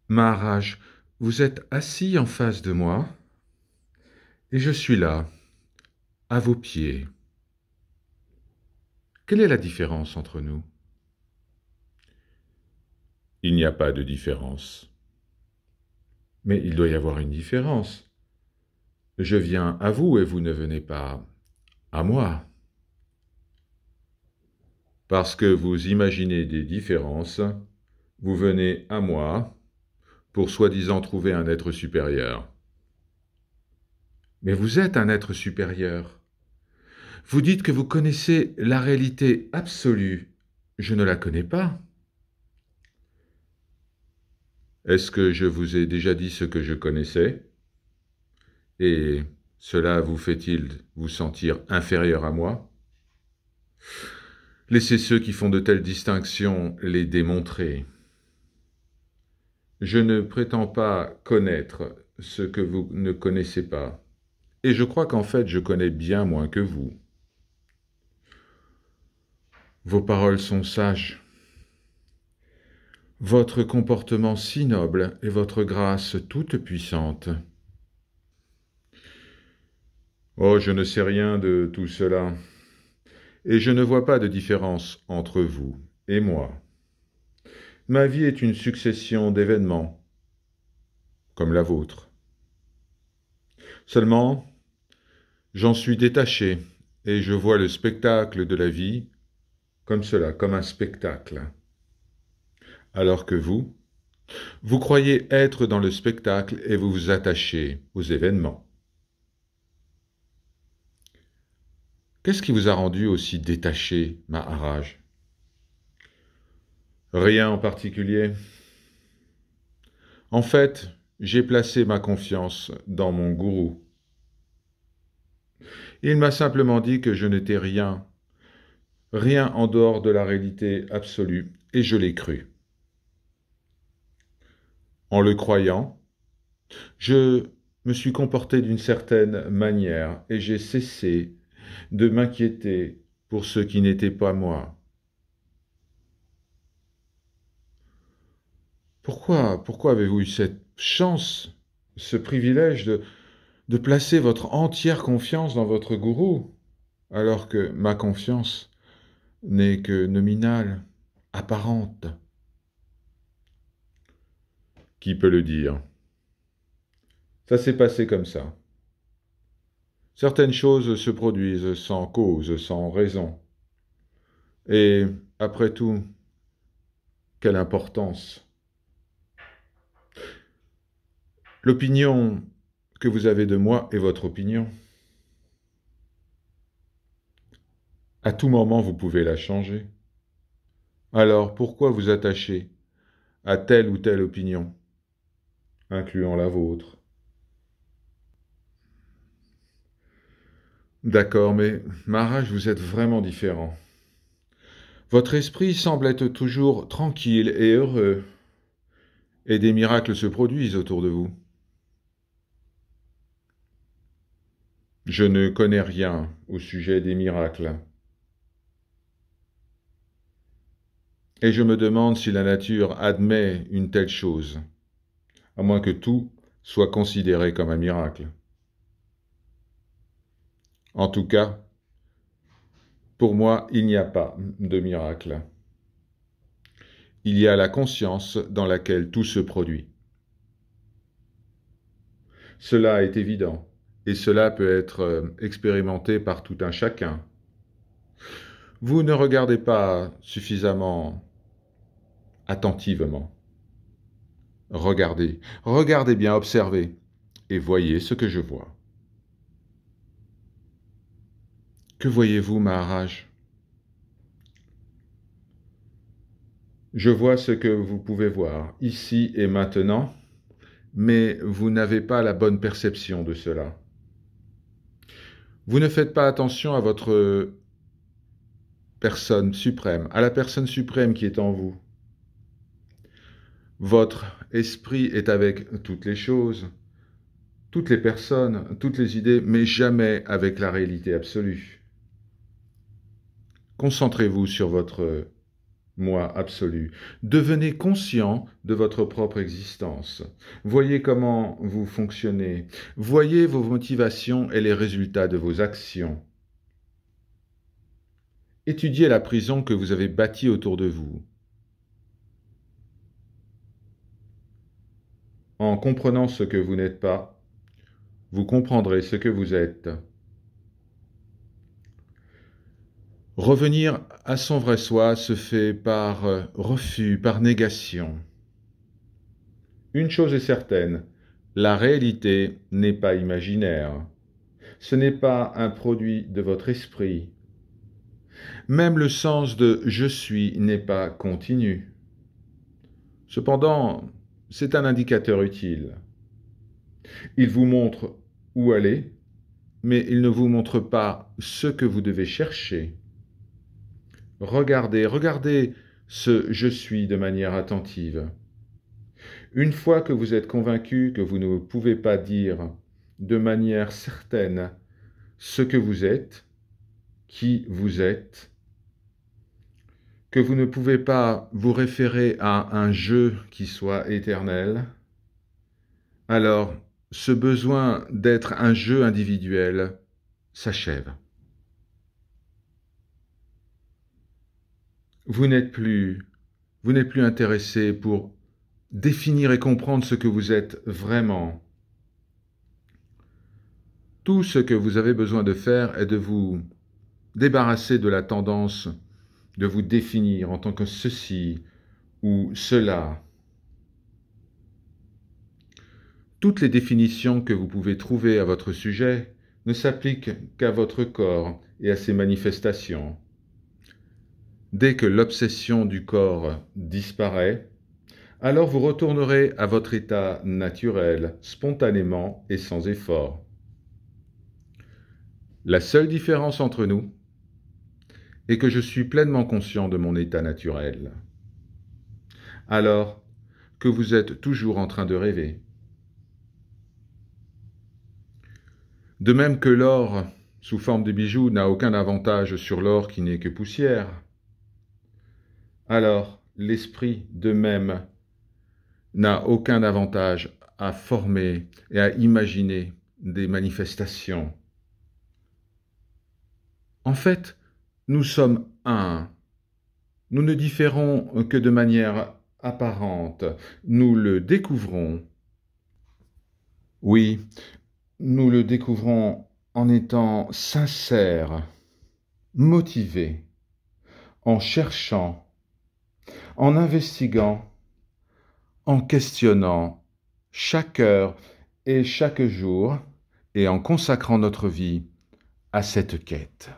Maharaj, vous êtes assis en face de moi, et je suis là, à vos pieds. Quelle est la différence entre nous? Il n'y a pas de différence. Mais il doit y avoir une différence. Je viens à vous et vous ne venez pas à moi. Parce que vous imaginez des différences, vous venez à moi pour soi-disant trouver un être supérieur. Mais vous êtes un être supérieur. Vous dites que vous connaissez la réalité absolue. Je ne la connais pas. Est-ce que je vous ai déjà dit ce que je connaissais? Et cela vous fait-il vous sentir inférieur à moi? Laissez ceux qui font de telles distinctions les démontrer. Je ne prétends pas connaître ce que vous ne connaissez pas, et je crois qu'en fait je connais bien moins que vous. Vos paroles sont sages, votre comportement si noble et votre grâce toute puissante. Oh, je ne sais rien de tout cela, et je ne vois pas de différence entre vous et moi. Ma vie est une succession d'événements, comme la vôtre. Seulement, j'en suis détaché, et je vois le spectacle de la vie comme cela, comme un spectacle. Alors que vous croyez être dans le spectacle et vous vous attachez aux événements. Qu'est-ce qui vous a rendu aussi détaché, Maharaj? Rien en particulier. En fait, j'ai placé ma confiance dans mon gourou. Il m'a simplement dit que je n'étais rien, rien en dehors de la réalité absolue, et je l'ai cru. En le croyant, je me suis comporté d'une certaine manière et j'ai cessé de m'inquiéter pour ce qui n'était pas moi. Pourquoi avez-vous eu cette chance, ce privilège de placer votre entière confiance dans votre gourou, alors que ma confiance n'est que nominale, apparente? Qui peut le dire? Ça s'est passé comme ça. Certaines choses se produisent sans cause, sans raison. Et, après tout, quelle importance? L'opinion que vous avez de moi est votre opinion. À tout moment, vous pouvez la changer. Alors, pourquoi vous attacher à telle ou telle opinion, incluant la vôtre? D'accord, mais Maharaj, vous êtes vraiment différent. Votre esprit semble être toujours tranquille et heureux, et des miracles se produisent autour de vous. Je ne connais rien au sujet des miracles. Et je me demande si la nature admet une telle chose, à moins que tout soit considéré comme un miracle. En tout cas, pour moi, il n'y a pas de miracle. Il y a la conscience dans laquelle tout se produit. Cela est évident, et cela peut être expérimenté par tout un chacun. Vous ne regardez pas suffisamment attentivement. Regardez, regardez bien, observez, et voyez ce que je vois. Que voyez-vous, Maharaj? Je vois ce que vous pouvez voir, ici et maintenant, mais vous n'avez pas la bonne perception de cela. Vous ne faites pas attention à votre personne suprême, à la personne suprême qui est en vous. Votre esprit est avec toutes les choses, toutes les personnes, toutes les idées, mais jamais avec la réalité absolue. Concentrez-vous sur votre moi absolu. Devenez conscient de votre propre existence. Voyez comment vous fonctionnez. Voyez vos motivations et les résultats de vos actions. Étudiez la prison que vous avez bâtie autour de vous. En comprenant ce que vous n'êtes pas, vous comprendrez ce que vous êtes. Revenir à son vrai soi se fait par refus, par négation. Une chose est certaine, la réalité n'est pas imaginaire. Ce n'est pas un produit de votre esprit. Même le sens de « je suis » n'est pas continu. Cependant, c'est un indicateur utile. Il vous montre où aller, mais il ne vous montre pas ce que vous devez chercher. Regardez ce « je suis » de manière attentive. Une fois que vous êtes convaincu que vous ne pouvez pas dire de manière certaine ce que vous êtes, qui vous êtes, que vous ne pouvez pas vous référer à un je qui soit éternel, alors ce besoin d'être un je individuel s'achève. Vous n'êtes plus intéressé pour définir et comprendre ce que vous êtes vraiment. Tout ce que vous avez besoin de faire est de vous débarrasser de la tendance de vous définir en tant que ceci ou cela. Toutes les définitions que vous pouvez trouver à votre sujet ne s'appliquent qu'à votre corps et à ses manifestations. Dès que l'obsession du corps disparaît, alors vous retournerez à votre état naturel, spontanément et sans effort. La seule différence entre nous est que je suis pleinement conscient de mon état naturel, alors que vous êtes toujours en train de rêver. De même que l'or, sous forme de bijoux, n'a aucun avantage sur l'or qui n'est que poussière, alors l'esprit, de même, n'a aucun avantage à former et à imaginer des manifestations. En fait, nous sommes un. Nous ne différons que de manière apparente. Nous le découvrons. Oui, nous le découvrons en étant sincères, motivés, en cherchant, en investiguant, en questionnant chaque heure et chaque jour et en consacrant notre vie à cette quête.